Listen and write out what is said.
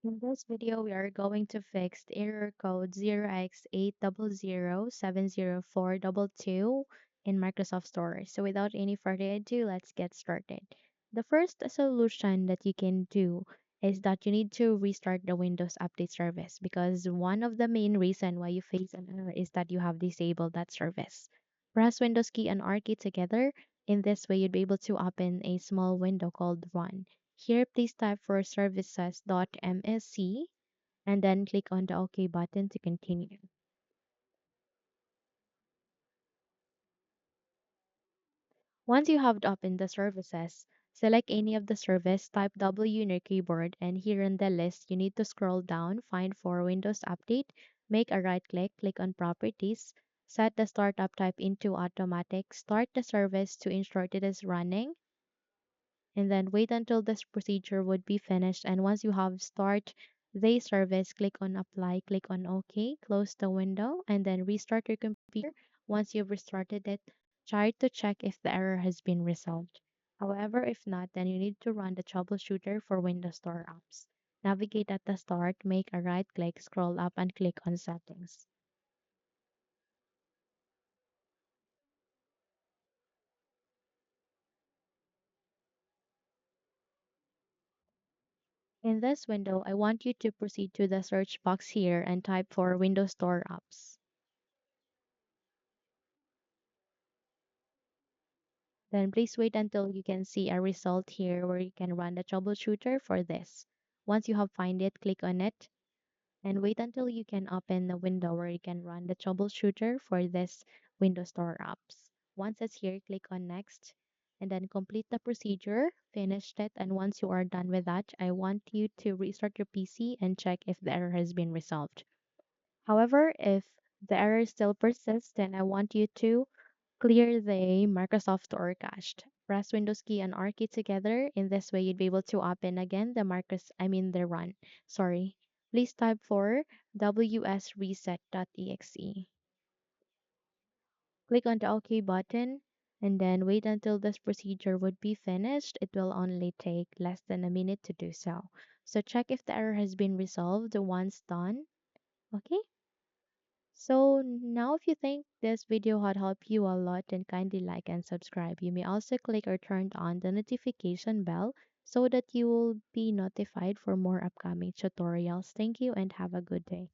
In this video, we are going to fix the error code 0x800704022 in Microsoft Store. So without any further ado, let's get started. The first solution that you can do is that you need to restart the Windows Update service because one of the main reason why you face an error is that you have disabled that service. Press Windows key and R key together. In this way, you'd be able to open a small window called Run. Here, please type for services.msc and then click on the OK button to continue. Once you have opened the services, select any of the service, type W in your keyboard, and here in the list, you need to scroll down, find for Windows Update, make a right click, click on Properties, set the startup type into Automatic, start the service to ensure it is running, and then wait until this procedure would be finished. And once you have start the service, click on apply, click on OK, close the window, and then restart your computer. Once you've restarted it, try to check if the error has been resolved. However, if not, then you need to run the troubleshooter for Windows Store apps. Navigate at the start, make a right click, scroll up, and click on settings. In this window, I want you to proceed to the search box here and type for Windows Store apps. Then please wait until you can see a result here where you can run the troubleshooter for this. Once you have find it, click on it and wait until you can open the window where you can run the troubleshooter for this Windows Store apps. Once it's here, click on next and then complete the procedure, finish it, and once you are done with that, I want you to restart your PC and check if the error has been resolved. However, if the error still persists, then I want you to clear the Microsoft Store cached. Press Windows key and R key together. In this way, you'd be able to open again the run. Sorry. Please type for wsreset.exe. Click on the OK button and then wait until this procedure would be finished. It will only take less than a minute to do so. So check if the error has been resolved once done. Okay? So now if you think this video had helped you a lot, then kindly like and subscribe. You may also click or turn on the notification bell so that you will be notified for more upcoming tutorials. Thank you and have a good day.